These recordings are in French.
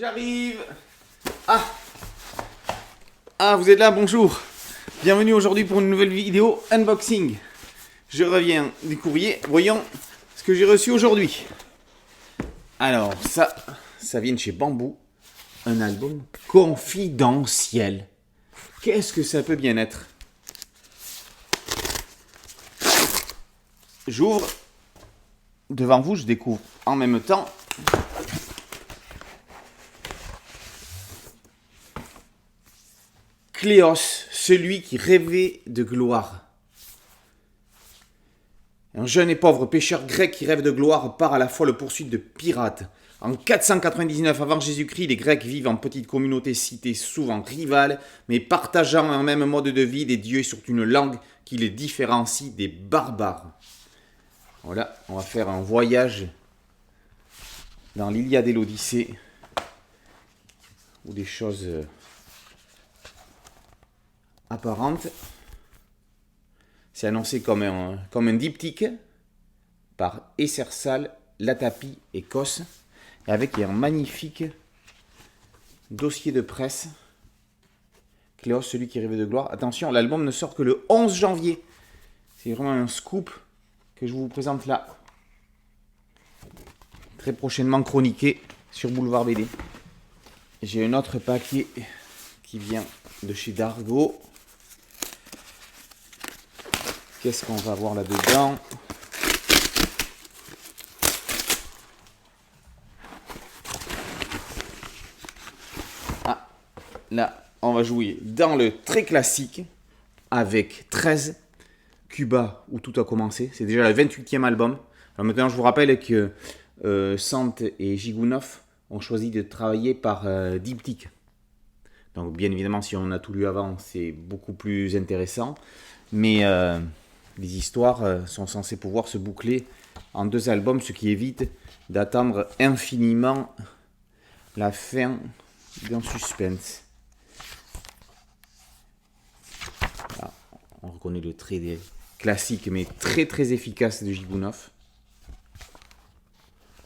J'arrive. Ah, vous êtes là, bonjour. Bienvenue aujourd'hui pour une nouvelle vidéo unboxing. Je reviens du courrier. Voyons ce que j'ai reçu aujourd'hui. Alors, ça vient de chez Bambou. Un album confidentiel. Qu'est-ce que ça peut bien être? J'ouvre. Devant vous, je découvre en même temps Cléos, celui qui rêvait de gloire. Un jeune et pauvre pêcheur grec qui rêve de gloire part à la fois le poursuite de pirates. En 499 avant Jésus-Christ, les Grecs vivent en petites communautés citées souvent rivales, mais partageant un même mode de vie, des dieux et surtout une langue qui les différencie des barbares. Voilà, on va faire un voyage dans l'Iliade et l'Odyssée, ou des choses apparentes. C'est annoncé comme un diptyque par Essersal, Latapi et Kos, et avec un magnifique dossier de presse. Cléos, celui qui rêvait de gloire. Attention, l'album ne sort que le 11 janvier. C'est vraiment un scoop que je vous présente là. Très prochainement chroniqué sur Boulevard BD. J'ai un autre papier qui vient de chez Dargo. Qu'est-ce qu'on va voir là-dedans? Ah, là, on va jouer dans le très classique avec 13, Cuba, où tout a commencé. C'est déjà le 28e album. Alors maintenant, je vous rappelle que Sant et Gigounov ont choisi de travailler par diptyque. Donc bien évidemment, si on a tout lu avant, c'est beaucoup plus intéressant. Mais les histoires sont censées pouvoir se boucler en 2 albums, ce qui évite d'attendre infiniment la fin d'un suspense. Là, on reconnaît le trait des classiques, mais très très efficace de Gigounov.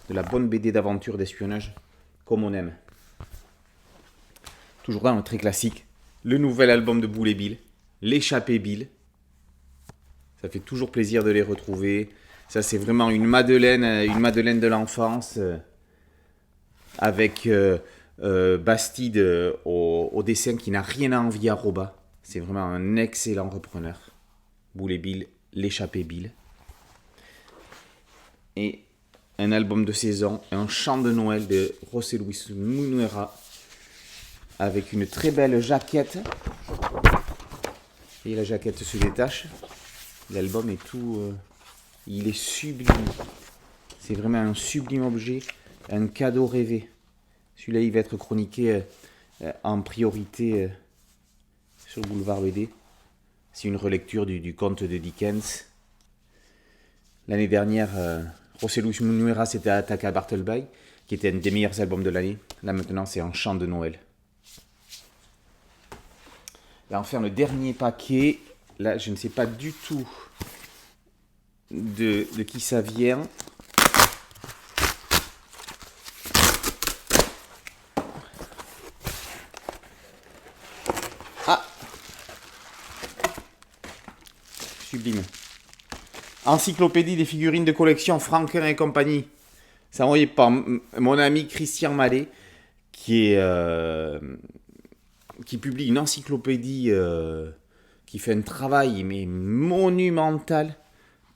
De la bonne BD d'aventure, d'espionnage, comme on aime. Toujours dans le très classique, le nouvel album de Boule et Bill, L'échappée Bill. Ça fait toujours plaisir de les retrouver. Ça, c'est vraiment une madeleine de l'enfance, avec Bastide au dessin qui n'a rien à envier à Roba. C'est vraiment un excellent repreneur. Boule et Bill, L'échappée Bill. Et un album de saison, un chant de Noël de José Luis Munuera, avec une très belle jaquette. Et la jaquette se détache. L'album est tout... il est sublime. C'est vraiment un sublime objet, un cadeau rêvé. Celui-là, il va être chroniqué en priorité sur le Boulevard BD. C'est une relecture du conte de Dickens. L'année dernière, José Luis Munuera s'était attaqué à Bartleby, qui était un des meilleurs albums de l'année. Là, maintenant, c'est un chant de Noël. Là, enfin, le dernier paquet. Là, je ne sais pas du tout de qui ça vient. Ah! Sublime. Encyclopédie des figurines de collection Franquin et compagnie. C'est envoyé par mon ami Christian Mallet, qui publie une encyclopédie qui fait un travail mais monumental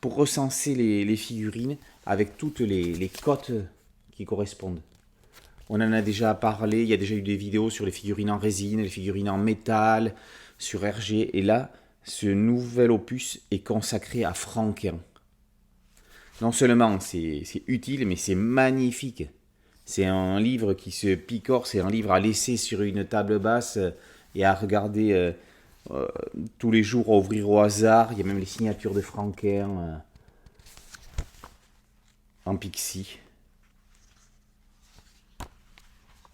pour recenser les figurines avec toutes les cotes qui correspondent. On en a déjà parlé, il y a déjà eu des vidéos sur les figurines en résine, les figurines en métal, sur RG, et là, ce nouvel opus est consacré à Franquin. Non seulement c'est utile, mais c'est magnifique. C'est un livre qui se picore, c'est un livre à laisser sur une table basse et à regarder tous les jours, à ouvrir au hasard. Il y a même les signatures de Franquin en pixie.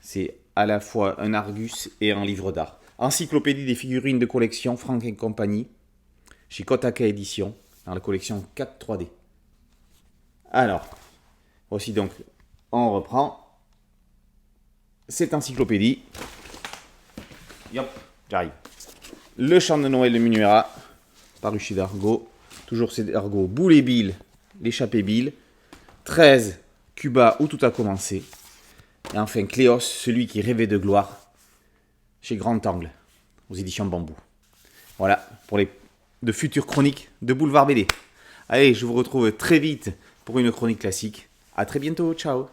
C'est à la fois un Argus et un livre d'art. Encyclopédie des figurines de collection Franquin Compagnie, chez Kotaka Édition, dans la collection 4 3D. Alors, voici donc, on reprend. cette encyclopédie. Yop, j'arrive. Le chant de Noël de Minuera, paru chez Dargaud. Toujours chez Dargaud. Boule et Bill, l'échappée Bill. 13, Cuba, où tout a commencé. Et enfin, Cléos, celui qui rêvait de gloire, chez Grand Angle, aux éditions Bambou. Voilà, pour de futures chroniques de Boulevard BD. Allez, je vous retrouve très vite pour une chronique classique. À très bientôt, ciao.